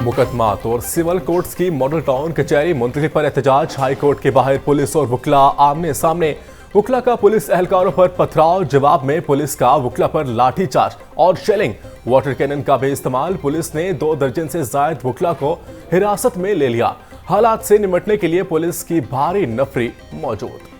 मुकदमा और civil courts की मॉडल टाउन कचहरी मुंतकिल पर एहतजाज। हाई कोर्ट के बाहर पुलिस और वकला आमने सामने। वकला का पुलिस एहलकारों पर पथराव, जवाब में पुलिस का वकला पर लाठीचार्ज और शेलिंग। वाटर कैनन का भी इस्तेमाल। पुलिस ने 2 दर्जन से जायद वकला को हिरासत में ले लिया। हालात से निपटने के लिए पुलिस की भारी नफरी मौजूद।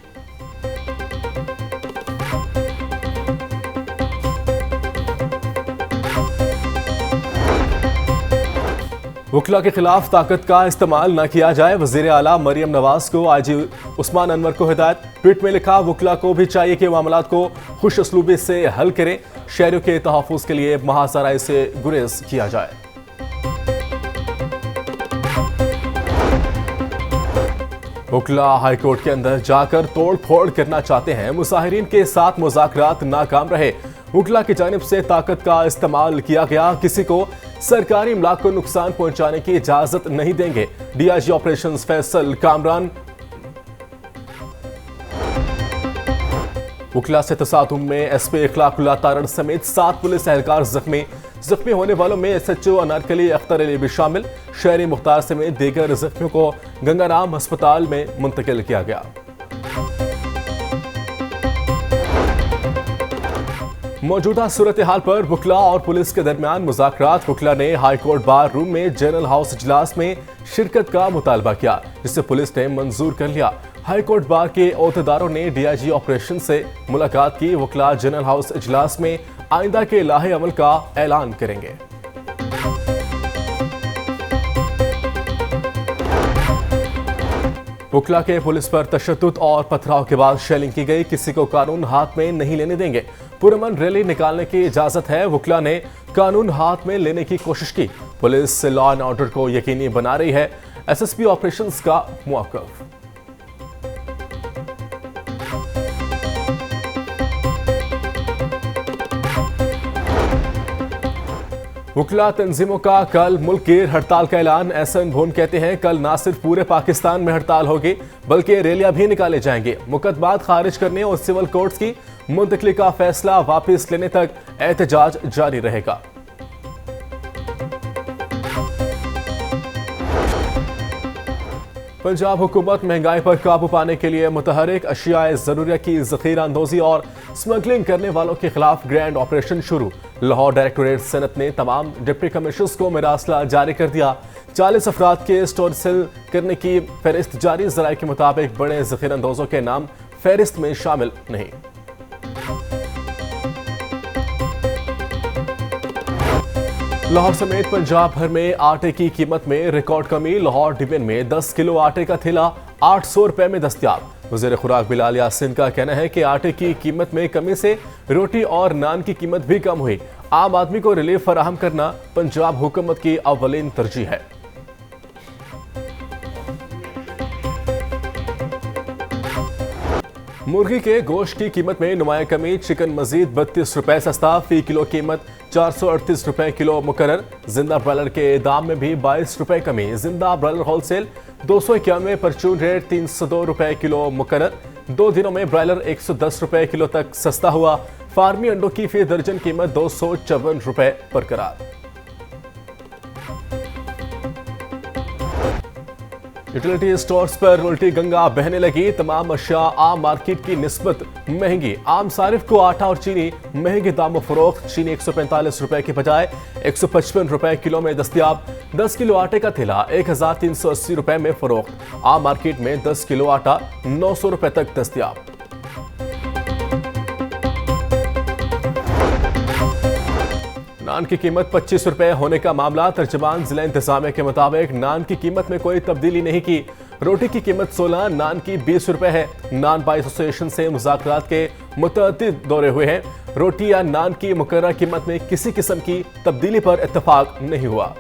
वकला के खिलाफ ताकत का इस्तेमाल न किया जाए। वजीर आला मरियम नवाज को आईजी उस्मान अनवर को हिदायत। ट्वीट में लिखा, वकला को भी चाहिए कि मामलात को खुश असलूबी से हल करें। शहरियों के तहफ़्फ़ुज़ के लिए महासराय से गुरेज किया जाए। वकला हाई कोर्ट के अंदर जाकर तोड़ फोड़ करना चाहते हैं। मुसाहिरीन के साथ मुज़ाकरात नाकाम रहे। वकला की जानिब से ताकत का इस्तेमाल किया गया। किसी को सरकारी इमलाक को नुकसान पहुंचाने की इजाजत नहीं देंगे। DIG operations Faisal Kamran. वकला से तसादुम में एसपी इखलाकुल्लाह तारड़ समेत 7 पुलिस एहलकार जख्मी। जख्मी होने वालों में एसएचओ अनारकली अख्तर अली भी शामिल। शहरी मुख्तार समेत दीगर जख्मियों को गंगाराम अस्पताल में मुंतकिल किया गया। मौजूदा सूरत हाल पर वकला और पुलिस के दरमियान मुज़ाकरात। वकला ने हाई कोर्ट बार रूम में जनरल हाउस इजलास में शिरकत का मुतालबा किया, जिसे पुलिस ने मंजूर कर लिया। हाई कोर्ट बार के ओहदेदारों ने डीआईजी ऑपरेशन से मुलाकात की। वकला जनरल हाउस इजलास में आइंदा के लाहे अमल का ऐलान करेंगे। वकला के पुलिस पर तशद्दुद और पथराव के बाद शेलिंग की गई। किसी को कानून हाथ में नहीं लेने देंगे। पुरअमन रैली निकालने की इजाजत है। वकला ने कानून हाथ में लेने की कोशिश की। पुलिस लॉ एंड ऑर्डर को यकीनी बना रही है। एसएसपी ऑपरेशंस का मौक़िफ़। वकला तंजीमों का कल मुल्क की हड़ताल का ऐलान। एहसन भून कहते हैं, कल ना सिर्फ पूरे पाकिस्तान में हड़ताल होगी बल्कि रैलियां भी निकाले जाएंगे। मुकदमात खारिज करने और सिविल कोर्ट्स की मुंतकिली का फैसला वापस लेने तक एहतजाज जारी रहेगा। पंजाब हुकूमत महंगाई पर काबू पाने के लिए मुतहरिक अशियाए ज़रूरिया की ज़ख़ीरा अंदोज़ी और स्मगलिंग करने वालों के खिलाफ ग्रैंड ऑपरेशन शुरू। लाहौर डायरेक्टोरेट सनत ने तमाम डिप्टी कमिश्नर्स को मरासला जारी कर दिया। 40 अफराद के स्टोर सील करने की फहरिस्त जारी। ज़राए के मुताबिक बड़े ज़ख़ीरा अंदोज़ों के नाम फहरिस्त में शामिल नहीं। लाहौर समेत पंजाब भर में आटे की कीमत में रिकॉर्ड कमी। लाहौर डिवीजन में 10 किलो आटे का थैला 800 रुपए में दस्तयाब। वज़ीर खुराक बिलाल यासिन का कहना है कि आटे की कीमत में कमी से रोटी और नान की कीमत भी कम हुई। आम आदमी को रिलीफ फराहम करना पंजाब हुकूमत की अव्वलीन तरजीह है। मुर्गी के गोश्त की कीमत में नुमाया कमी। चिकन मजीद 32 रुपए सस्ता। फी किलो कीमत 438 रुपए किलो मुकर्रर। जिंदा ब्रॉयलर के दाम में भी 22 रुपए कमी। जिंदा ब्रॉयलर होलसेल 291, परचून रेट 302 रुपए किलो मुकर्रर। 2 दिनों में ब्रॉयलर 110 रुपए किलो तक सस्ता हुआ। फार्मी अंडों की फी दर्जन कीमत 254 रुपए बरकरार। यूटिलिटी स्टोर्स पर उल्टी गंगा बहने लगी। तमाम अशिया आम मार्केट की निस्बत महंगी। आम सारिफ को आटा और चीनी महंगे दामों फरोख्त। चीनी 145 रुपए के बजाय 155 रुपए किलो में दस्तयाब। 10 किलो आटे का थैला 1380 रुपए में फरोख्त। आम मार्केट में 10 किलो आटा 900 रुपए तक दस्तयाब। नान की कीमत 25 रुपए होने का मामला। तर्जमान जिला इंतजामिया के मुताबिक नान की कीमत में कोई तब्दीली नहीं की। रोटी की कीमत 16, नान की 20 रुपए है। नान बाई एसोसिएशन से मुज़ाकरात के मुतअद्दिद दौरे हुए हैं। रोटी या नान की मुकर्रर कीमत में किसी किस्म की तब्दीली पर इत्तफाक नहीं हुआ।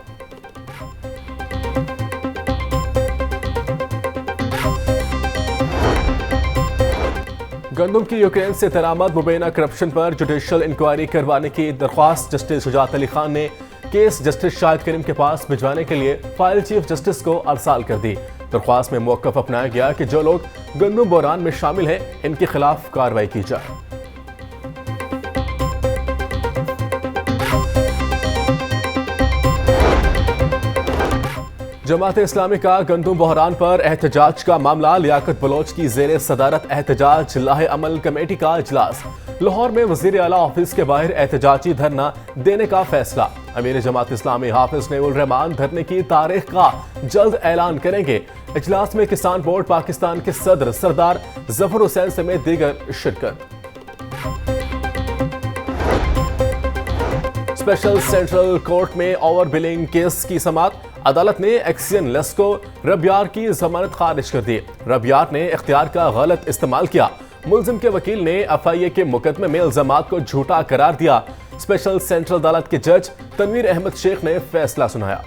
गंदम की यूक्रेन से दरामद मुबैना करप्शन पर जुडिशल इंक्वायरी करवाने की दरख्वास्त जस्टिस शुजात अली खान ने केस जस्टिस शाहिद करीम के पास भिजवाने के लिए फाइल चीफ जस्टिस को अरसाल कर दी। दरख्वास्त में मौक़िफ़ अपनाया गया कि जो लोग गंदम बहरान में शामिल हैं इनके खिलाफ कार्रवाई की जाए। जमात इस्लामी का गंदुम बहरान पर एहतजाज का मामला, लियाकत बलोच की जेर सदारत एहतजाज लाहे अमल कमेटी का इजलास। लाहौर में वजीर आला ऑफिस के बाहर एहतजाजी धरना देने का फैसला। अमीर जमात इस्लामी हाफिज नईमुल रहमान धरने की तारीख का जल्द ऐलान करेंगे। इजलास में किसान बोर्ड पाकिस्तान के सदर सरदार जफर हुसैन समेत दीगर शिरकत। स्पेशल सेंट्रल कोर्ट में ओवर बिलिंग केस की समाअत। अदालत ने एक्सियन लेस्को रबियार की जमानत खारिज कर दी। रबियार ने इख्तियार का गलत इस्तेमाल किया। मुलजिम के वकील ने एफआईए के मुकदमे में इल्जामात को झूठा करार दिया। स्पेशल सेंट्रल अदालत के जज तनवीर अहमद शेख ने फैसला सुनाया।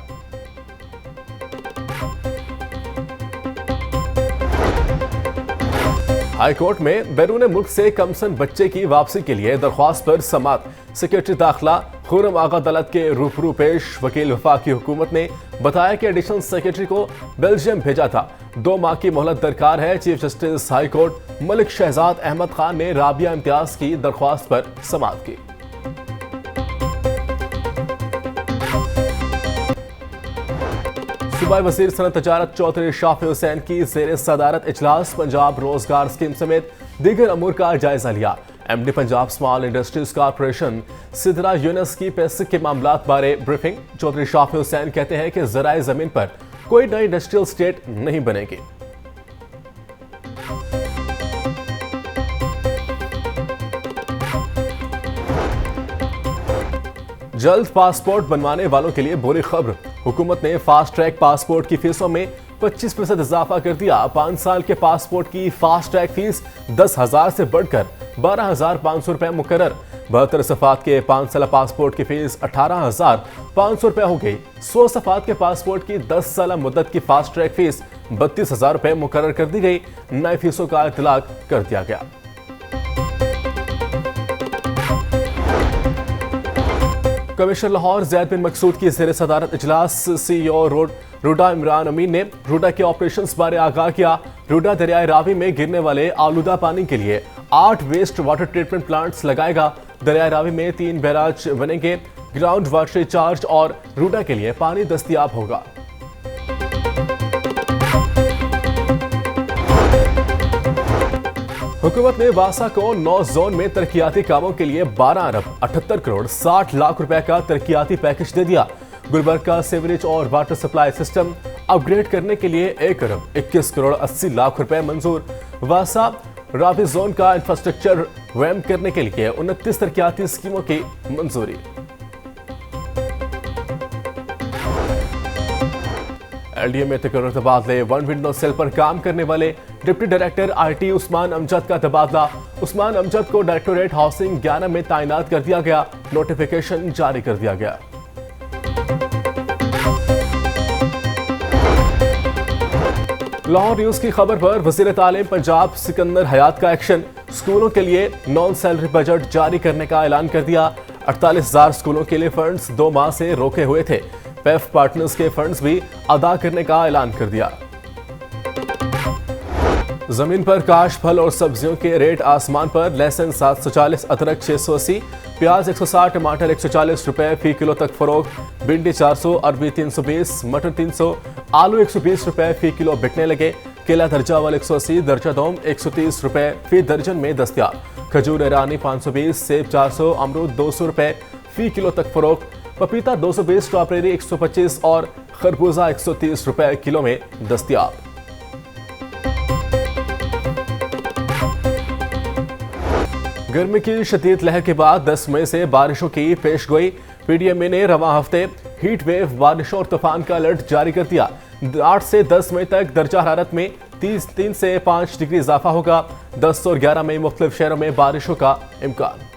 हाईकोर्ट में बैरून मुल्क से कमसन बच्चे की वापसी के लिए दरख्वास्त पर समाअत। सेक्रेटरी दाखिला खुर्रम आगा अदालत के रूबरू पेश। वकील वफाकी हुकूमत ने बताया कि एडिशनल सेक्रेटरी को बेल्जियम भेजा था। 2 माह की मोहलत दरकार है। Chief justice high court Malik Shahzad Ahmad Khan ने राबिया इम्तियाज की दरख्वास्त पर समाअत की। सूबाई वजीर सनत तजारत चौधरी शाफी हुसैन की जेर सदारत इजलास। पंजाब रोजगार स्कीम समेत दीगर अमूर का जायजा लिया। MD Punjab small industries corporation Sidra Younis की पैसे के मामलात बारे ब्रीफिंग। चौधरी शाफी हुसैन कहते हैं कि ज़राए ज़मीन पर कोई नई इंडस्ट्रियल स्टेट नहीं बनेगी। जल्द पासपोर्ट बनवाने वालों के लिए बुरी खबर। हुकूमत ने फास्ट ट्रैक पासपोर्ट की फीसों में 25% इजाफा कर दिया। 5 साल के पासपोर्ट की फास्ट ट्रैक फीस 10,000 से बढ़कर 12,500 रुपए मुकर्रर। 72 सफात के 5 साल पासपोर्ट की फीस 18,500 रुपए हो गई। 100 सफात के पासपोर्ट की 10 साल मुद्दत की फास्ट ट्रैक फीस 32,000 रुपए मुकर्रर कर दी गई। नई फीसों का इतलाक कर दिया गया। कमिश्नर लाहौर ज़ैद बिन मकसूद की ज़ेर सदारत इजलास। सीईओ रूडा इमरान अमीन ने रूडा के ऑपरेशंस बारे आगाह किया। रूडा दरियाए रावी में गिरने वाले आलूदा पानी के लिए 8 वेस्ट वाटर ट्रीटमेंट प्लांट्स लगाएगा। दरियाए रावी में 3 बैराज बनेंगे। ग्राउंड वाटर रिचार्ज और रूडा के लिए पानी दस्तयाब होगा। हुकूमत ने वासा को 9 जोन में तरक्याती कामों के लिए 12 अरब 78 करोड़ 60 लाख रुपए का तरक्याती पैकेज दे दिया। गुलबर्ग का सीवरेज और वाटर सप्लाई सिस्टम अपग्रेड करने के लिए 1 अरब 21 करोड़ 80 लाख रुपए मंजूर। वासा रावी जोन का इंफ्रास्ट्रक्चर रैम्प करने के लिए 29 तरक्याती स्कीमों की मंजूरी। एलडीए में तकर्रर तबादले। वन विंडो सेल पर काम करने वाले deputy director IT Usman Amjad का तबादला। उस्मान अमजद को डायरेक्टोरेट हाउसिंग 11 में तैनात कर दिया गया। नोटिफिकेशन जारी कर दिया गया। लाहौर न्यूज की खबर पर वजीर तालीम पंजाब सिकंदर हयात का एक्शन। स्कूलों के लिए नॉन सैलरी बजट जारी करने का ऐलान कर दिया। 48,000 स्कूलों के लिए फंड्स 2 माह से रोके हुए थे। पेफ पार्टनर्स के फंड्स भी अदा करने का ऐलान कर दिया। जमीन पर काश फल और सब्जियों के रेट आसमान पर। लहसुन 740, अदरक 680, प्याज 160, टमाटर 140 रुपए फी किलो तक फरोख्त। भिंडी 400, अरबी 320, मटर 300, आलू 120 रुपए फी किलो बिकने लगे। केला दर्जा अव्वल 180, दर्जा दोम 130 रुपए फी दर्जन में दस्तयाब। खजूर ईरानी 520, सेब 400, अमरूद 200 रुपए फी किलो तक फरोख्त। पपीता 220, स्ट्रॉबेरी 125 और खरबूजा 130 रुपए किलो में दस्तयाब। गर्मी की शदीद लहर के बाद 10 मई से बारिशों की पेशगोई। पीडीएमए ने रवां हफ्ते हीट वेव, बारिशों और तूफान का अलर्ट जारी कर दिया। 8 से 10 मई तक दर्जा हरारत में 3 से 5 डिग्री इजाफा होगा। 10 और 11 मई मुख्तलिफ शहरों में बारिशों का इम्कान।